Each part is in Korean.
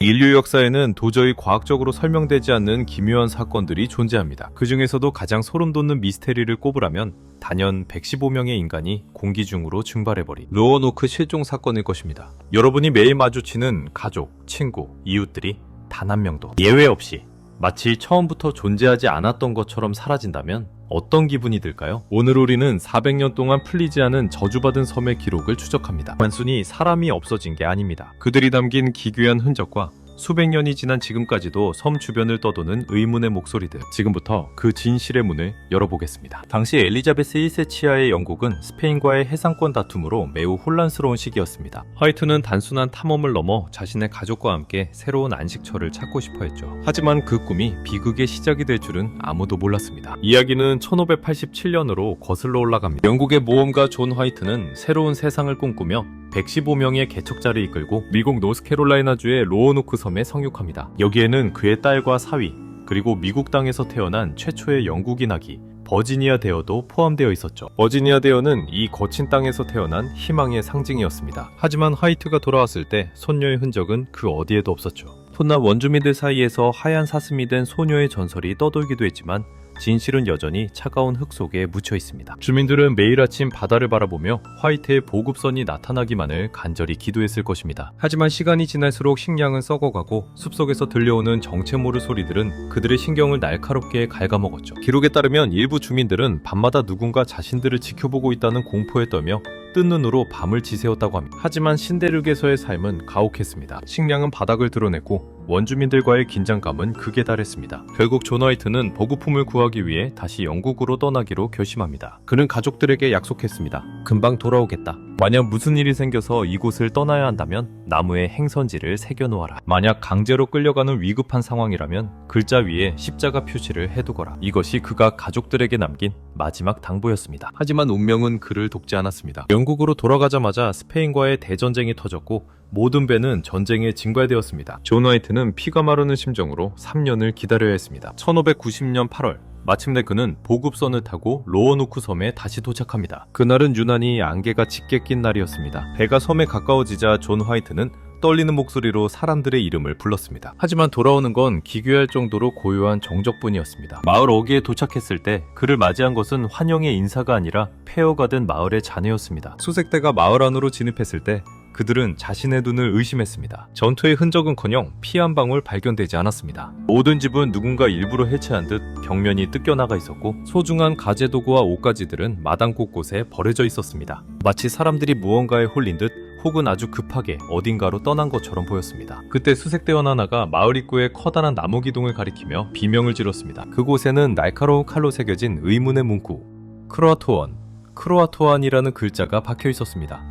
인류 역사에는 도저히 과학적으로 설명되지 않는 기묘한 사건들이 존재합니다. 그 중에서도 가장 소름 돋는 미스테리를 꼽으라면 단연 115명의 인간이 공기 중으로 증발해버린 로어노크 실종 사건일 것입니다. 여러분이 매일 마주치는 가족, 친구, 이웃들이 단 한 명도 예외 없이 마치 처음부터 존재하지 않았던 것처럼 사라진다면 어떤 기분이 들까요? 오늘 우리는 400년 동안 풀리지 않은 저주받은 섬의 기록을 추적합니다. 단순히 사람이 없어진 게 아닙니다. 그들이 담긴 기괴한 흔적과 수백 년이 지난 지금까지도 섬 주변을 떠도는 의문의 목소리들. 지금부터 그 진실의 문을 열어보겠습니다. 당시 엘리자베스 1세 치하의 영국은 스페인과의 해상권 다툼으로 매우 혼란스러운 시기였습니다. 화이트는 단순한 탐험을 넘어 자신의 가족과 함께 새로운 안식처를 찾고 싶어 했죠. 하지만 그 꿈이 비극의 시작이 될 줄은 아무도 몰랐습니다. 이야기는 1587년으로 거슬러 올라갑니다. 영국의 모험가 존 화이트는 새로운 세상을 꿈꾸며 115명의 개척자를 이끌고 미국 노스캐롤라이나주의 로어노크 섬에 상륙합니다. 여기에는 그의 딸과 사위, 그리고 미국 땅에서 태어난 최초의 영국인 아기 버지니아 데어도 포함되어 있었죠. 버지니아 데어는 이 거친 땅에서 태어난 희망의 상징이었습니다. 하지만 화이트가 돌아왔을 때 손녀의 흔적은 그 어디에도 없었죠. 훗날 원주민들 사이에서 하얀 사슴이 된 소녀의 전설이 떠돌기도 했지만 진실은 여전히 차가운 흙 속에 묻혀 있습니다. 주민들은 매일 아침 바다를 바라보며 화이트의 보급선이 나타나기만을 간절히 기도했을 것입니다. 하지만 시간이 지날수록 식량은 썩어가고 숲속에서 들려오는 정체 모를 소리들은 그들의 신경을 날카롭게 갉아먹었죠. 기록에 따르면 일부 주민들은 밤마다 누군가 자신들을 지켜보고 있다는 공포에 떨며 뜬 눈으로 밤을 지새웠다고 합니다. 하지만 신데르게서의 삶은 가혹했습니다. 식량은 바닥을 드러냈고 원주민들과의 긴장감은 극에 달했습니다. 결국 존 화이트는 보급품을 구하기 위해 다시 영국으로 떠나기로 결심합니다. 그는 가족들에게 약속했습니다. 금방 돌아오겠다. 만약 무슨 일이 생겨서 이곳을 떠나야 한다면 나무에 행선지를 새겨놓아라. 만약 강제로 끌려가는 위급한 상황이라면 글자 위에 십자가 표시를 해두거라. 이것이 그가 가족들에게 남긴 마지막 당부였습니다. 하지만 운명은 그를 돕지 않았습니다. 영국으로 돌아가자마자 스페인과의 대전쟁이 터졌고 모든 배는 전쟁에 징발되었습니다. 존 화이트는 피가 마르는 심정으로 3년을 기다려야 했습니다. 1590년 8월 마침내 그는 보급선을 타고 로어노크 섬에 다시 도착합니다. 그날은 유난히 안개가 짙게 낀 날이었습니다. 배가 섬에 가까워지자 존 화이트는 떨리는 목소리로 사람들의 이름을 불렀습니다. 하지만 돌아오는 건 기괴할 정도로 고요한 정적뿐이었습니다. 마을 어귀에 도착했을 때 그를 맞이한 것은 환영의 인사가 아니라 폐허가 된 마을의 잔해였습니다. 수색대가 마을 안으로 진입했을 때 그들은 자신의 눈을 의심했습니다. 전투의 흔적은커녕 피 한 방울 발견되지 않았습니다. 모든 집은 누군가 일부러 해체한 듯 벽면이 뜯겨나가 있었고 소중한 가재도구와 옷가지들은 마당 곳곳에 버려져 있었습니다. 마치 사람들이 무언가에 홀린 듯 혹은 아주 급하게 어딘가로 떠난 것처럼 보였습니다. 그때 수색대원 하나가 마을 입구의 커다란 나무 기둥을 가리키며 비명을 질렀습니다. 그곳에는 날카로운 칼로 새겨진 의문의 문구 크로아토안, 크로아토안이라는 글자가 박혀 있었습니다.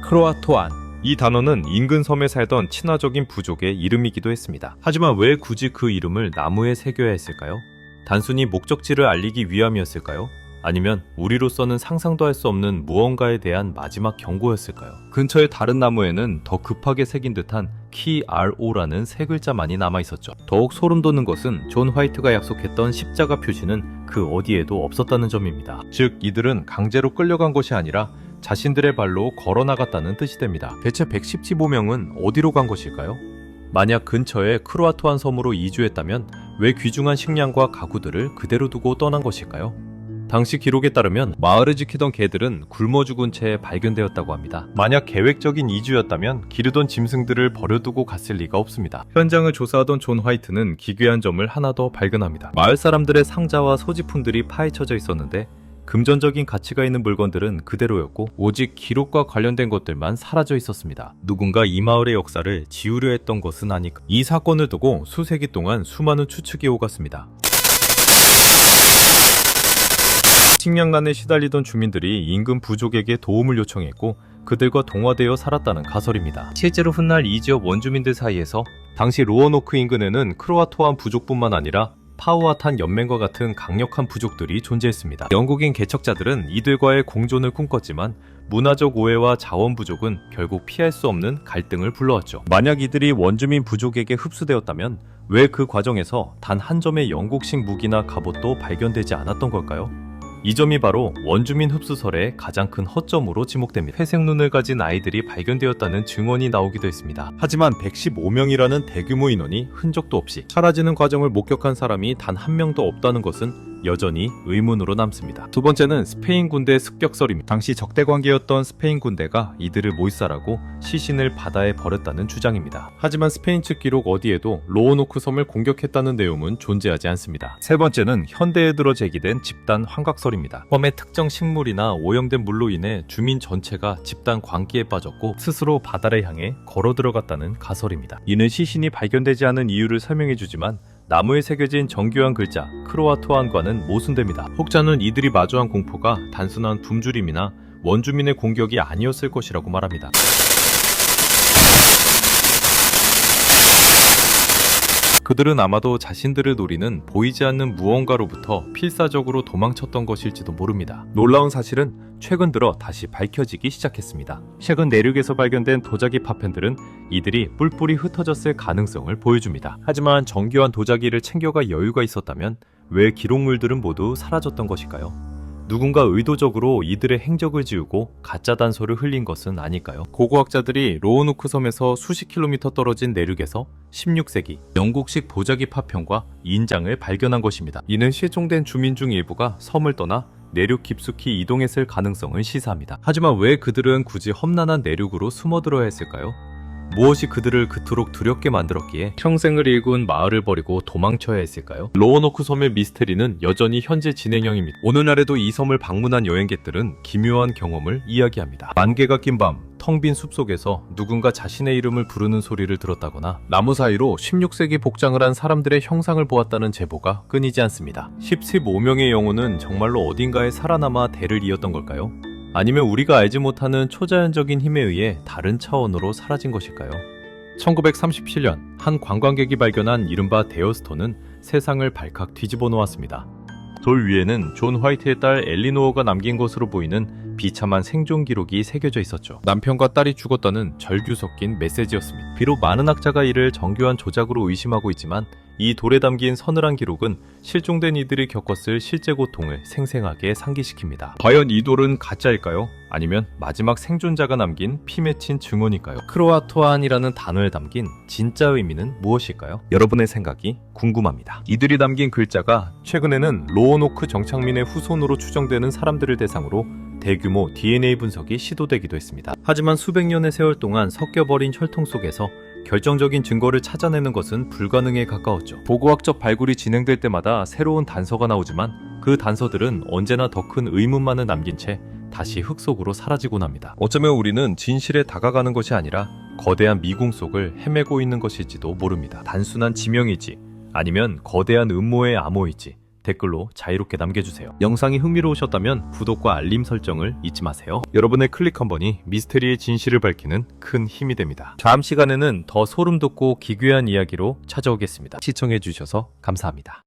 크로아토안, 이 단어는 인근 섬에 살던 친화적인 부족의 이름이기도 했습니다. 하지만 왜 굳이 그 이름을 나무에 새겨야 했을까요? 단순히 목적지를 알리기 위함이었을까요? 아니면 우리로서는 상상도 할 수 없는 무언가에 대한 마지막 경고였을까요? 근처의 다른 나무에는 더 급하게 새긴 듯한 키 RO라는 세 글자만이 남아있었죠. 더욱 소름 돋는 것은 존 화이트가 약속했던 십자가 표시는 그 어디에도 없었다는 점입니다. 즉 이들은 강제로 끌려간 것이 아니라 자신들의 발로 걸어나갔다는 뜻이 됩니다. 대체 115명은 어디로 간 것일까요? 만약 근처에 크로아토안 섬으로 이주했다면 왜 귀중한 식량과 가구들을 그대로 두고 떠난 것일까요? 당시 기록에 따르면 마을을 지키던 개들은 굶어 죽은 채 발견되었다고 합니다. 만약 계획적인 이주였다면 기르던 짐승들을 버려두고 갔을 리가 없습니다. 현장을 조사하던 존 화이트는 기괴한 점을 하나 더 발견합니다. 마을 사람들의 상자와 소지품들이 파헤쳐져 있었는데 금전적인 가치가 있는 물건들은 그대로였고 오직 기록과 관련된 것들만 사라져 있었습니다. 누군가 이 마을의 역사를 지우려 했던 것은 아닐까. 이 사건을 두고 수세기 동안 수많은 추측이 오갔습니다. 식량난에 시달리던 주민들이 인근 부족에게 도움을 요청했고 그들과 동화되어 살았다는 가설입니다. 실제로 훗날 이 지역 원주민들 사이에서 당시 로어노크 인근에는 크로아토안 부족뿐만 아니라 파우아탄 연맹과 같은 강력한 부족들이 존재했습니다. 영국인 개척자들은 이들과의 공존을 꿈꿨지만 문화적 오해와 자원 부족은 결국 피할 수 없는 갈등을 불러왔죠. 만약 이들이 원주민 부족에게 흡수되었다면 왜 그 과정에서 단 한 점의 영국식 무기나 갑옷도 발견되지 않았던 걸까요? 이 점이 바로 원주민 흡수설의 가장 큰 허점으로 지목됩니다. 회색 눈을 가진 아이들이 발견되었다는 증언이 나오기도 했습니다. 하지만 115명이라는 대규모 인원이 흔적도 없이 사라지는 과정을 목격한 사람이 단 한 명도 없다는 것은 여전히 의문으로 남습니다. 두 번째는 스페인 군대 습격설입니다. 당시 적대 관계였던 스페인 군대가 이들을 몰살하고 시신을 바다에 버렸다는 주장입니다. 하지만 스페인 측 기록 어디에도 로오노크 섬을 공격했다는 내용은 존재하지 않습니다. 세 번째는 현대에 들어 제기된 집단 환각설입니다. 섬의 특정 식물이나 오염된 물로 인해 주민 전체가 집단 광기에 빠졌고 스스로 바다를 향해 걸어 들어갔다는 가설입니다. 이는 시신이 발견되지 않은 이유를 설명해주지만 나무에 새겨진 정교한 글자 크로아토안과는 모순됩니다. 혹자는 이들이 마주한 공포가 단순한 굶주림이나 원주민의 공격이 아니었을 것이라고 말합니다. 그들은 아마도 자신들을 노리는 보이지 않는 무언가로부터 필사적으로 도망쳤던 것일지도 모릅니다. 놀라운 사실은 최근 들어 다시 밝혀지기 시작했습니다. 최근 내륙에서 발견된 도자기 파편들은 이들이 뿔뿔이 흩어졌을 가능성을 보여줍니다. 하지만 정교한 도자기를 챙겨갈 여유가 있었다면 왜 기록물들은 모두 사라졌던 것일까요? 누군가 의도적으로 이들의 행적을 지우고 가짜 단서를 흘린 것은 아닐까요? 고고학자들이 로오누크 섬에서 수십 킬로미터 떨어진 내륙에서 16세기 영국식 보자기 파편과 인장을 발견한 것입니다. 이는 실종된 주민 중 일부가 섬을 떠나 내륙 깊숙이 이동했을 가능성을 시사합니다. 하지만 왜 그들은 굳이 험난한 내륙으로 숨어들어야 했을까요? 무엇이 그들을 그토록 두렵게 만들었기에 평생을 일군 마을을 버리고 도망쳐야 했을까요? 로오노크 섬의 미스테리는 여전히 현재 진행형입니다. 오늘날에도 이 섬을 방문한 여행객들은 기묘한 경험을 이야기합니다. 만개가 낀 밤, 텅 빈 숲속에서 누군가 자신의 이름을 부르는 소리를 들었다거나 나무 사이로 16세기 복장을 한 사람들의 형상을 보았다는 제보가 끊이지 않습니다. 15명의 영혼은 정말로 어딘가에 살아남아 대를 이었던 걸까요? 아니면 우리가 알지 못하는 초자연적인 힘에 의해 다른 차원으로 사라진 것일까요? 1937년 한 관광객이 발견한 이른바 데어스톤은 세상을 발칵 뒤집어 놓았습니다. 돌 위에는 존 화이트의 딸 엘리노어가 남긴 것으로 보이는 비참한 생존 기록이 새겨져 있었죠. 남편과 딸이 죽었다는 절규 섞인 메시지였습니다. 비록 많은 학자가 이를 정교한 조작으로 의심하고 있지만 이 돌에 담긴 서늘한 기록은 실종된 이들이 겪었을 실제 고통을 생생하게 상기시킵니다. 과연 이 돌은 가짜일까요? 아니면 마지막 생존자가 남긴 피 맺힌 증언일까요? 크로아토안이라는 단어에 담긴 진짜 의미는 무엇일까요? 여러분의 생각이 궁금합니다. 이들이 남긴 글자가 최근에는 로오노크 정착민의 후손으로 추정되는 사람들을 대상으로 대규모 DNA 분석이 시도되기도 했습니다. 하지만 수백 년의 세월 동안 섞여버린 혈통 속에서 결정적인 증거를 찾아내는 것은 불가능에 가까웠죠. 보고학적 발굴이 진행될 때마다 새로운 단서가 나오지만 그 단서들은 언제나 더 큰 의문만을 남긴 채 다시 흙 속으로 사라지곤 합니다. 어쩌면 우리는 진실에 다가가는 것이 아니라 거대한 미궁 속을 헤매고 있는 것일지도 모릅니다. 단순한 지명이지 아니면 거대한 음모의 암호일지 댓글로 자유롭게 남겨주세요. 영상이 흥미로우셨다면 구독과 알림 설정을 잊지 마세요. 여러분의 클릭 한 번이 미스테리의 진실을 밝히는 큰 힘이 됩니다. 다음 시간에는 더 소름 돋고 기괴한 이야기로 찾아오겠습니다. 시청해주셔서 감사합니다.